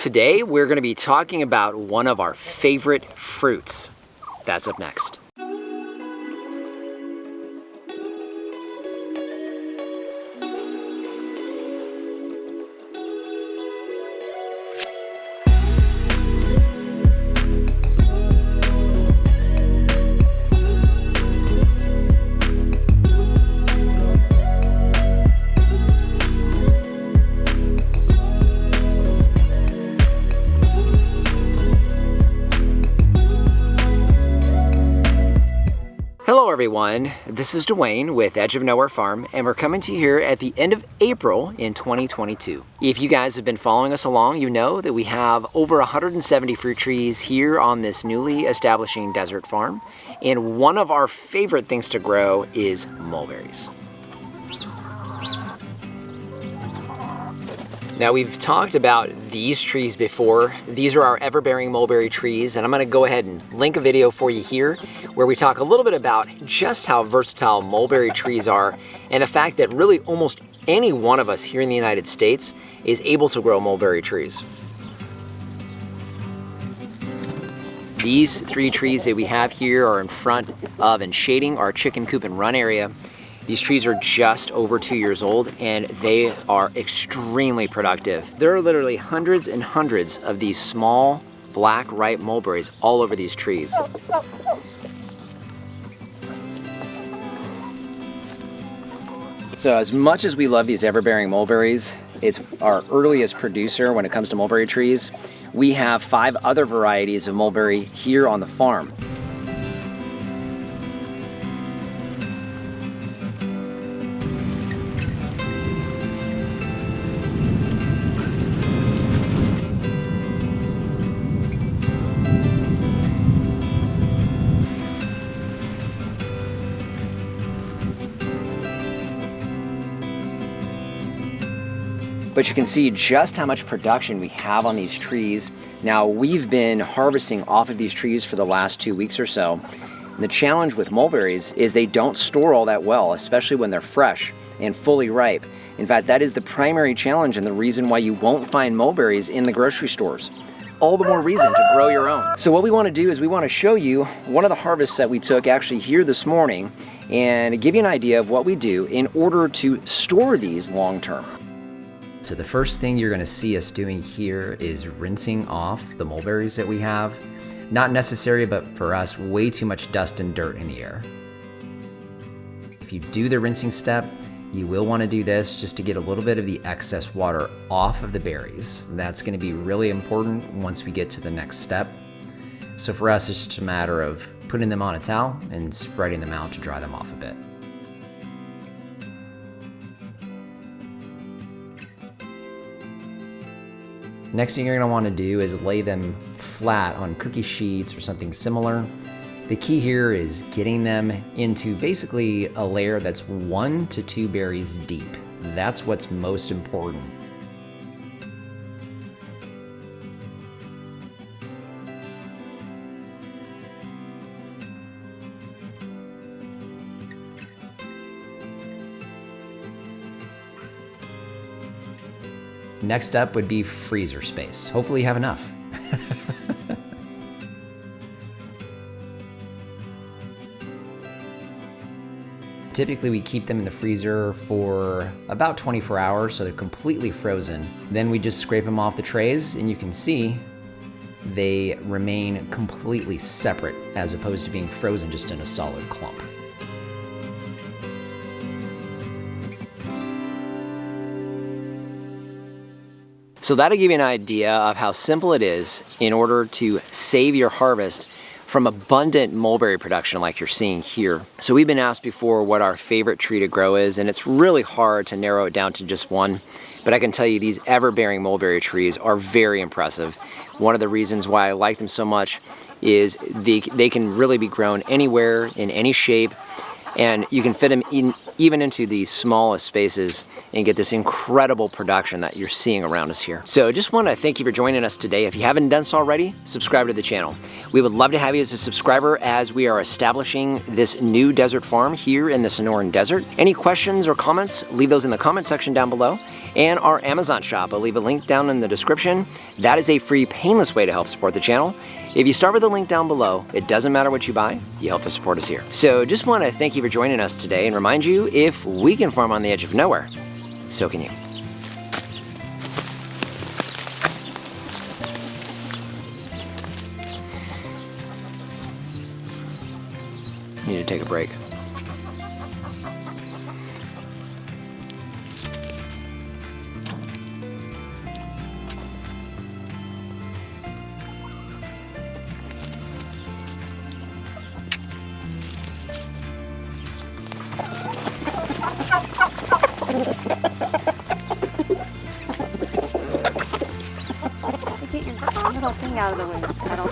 Today we're going to be talking about one of our favorite fruits. That's up next. Hello everyone, this is Dwayne with Edge of Nowhere Farm, and we're coming to you here at the end of April in 2022. If you guys have been following us along, you know that we have over 170 fruit trees here on this newly establishing desert farm, and one of our favorite things to grow is mulberries. Now, we've talked about these trees before. These are our ever-bearing mulberry trees, and I'm gonna go ahead and link a video for you here where we talk a little bit about just how versatile mulberry trees are and the fact that really almost any one of us here in the United States is able to grow mulberry trees. These three trees that we have here are in front of and shading our chicken coop and run area. These trees are just over 2 years old and they are extremely productive. There are literally hundreds and hundreds of these small, black, ripe mulberries all over these trees. So as much as we love these ever-bearing mulberries, it's our earliest producer when it comes to mulberry trees. We have 5 other varieties of mulberry here on the farm. But you can see just how much production we have on these trees. Now, we've been harvesting off of these trees for the last 2 weeks or so. And the challenge with mulberries is they don't store all that well, especially when they're fresh and fully ripe. In fact, that is the primary challenge and the reason why you won't find mulberries in the grocery stores. All the more reason to grow your own. So what we want to do is we want to show you one of the harvests that we took actually here this morning and give you an idea of what we do in order to store these long term. So the first thing you're gonna see us doing here is rinsing off the mulberries that we have. Not necessary, but for us, way too much dust and dirt in the air. If you do the rinsing step, you will wanna do this just to get a little bit of the excess water off of the berries. That's gonna be really important once we get to the next step. So for us, it's just a matter of putting them on a towel and spreading them out to dry them off a bit. Next thing you're gonna wanna do is lay them flat on cookie sheets or something similar. The key here is getting them into basically a layer that's 1 to 2 berries deep. That's what's most important. Next up would be freezer space. Hopefully you have enough. Typically we keep them in the freezer for about 24 hours so they're completely frozen. Then we just scrape them off the trays and you can see they remain completely separate as opposed to being frozen just in a solid clump. So that'll give you an idea of how simple it is in order to save your harvest from abundant mulberry production like you're seeing here. So we've been asked before what our favorite tree to grow is, and it's really hard to narrow it down to just one, but I can tell you these ever-bearing mulberry trees are very impressive. One of the reasons why I like them so much is they can really be grown anywhere, in any shape. And you can fit them in, even into the smallest spaces and get this incredible production that you're seeing around us here. So just want to thank you for joining us today. If you haven't done so already, subscribe to the channel. We would love to have you as a subscriber as we are establishing this new desert farm here in the Sonoran Desert. Any questions or comments, leave those in the comment section down below. And our Amazon shop, I'll leave a link down in the description. That is a free, painless way to help support the channel. If you start with the link down below, it doesn't matter what you buy, you help to support us here. So just want to thank you for joining us today and remind you, if we can farm on the edge of nowhere, so can you. Need to take a break. Get your little thing out of the way, Petal.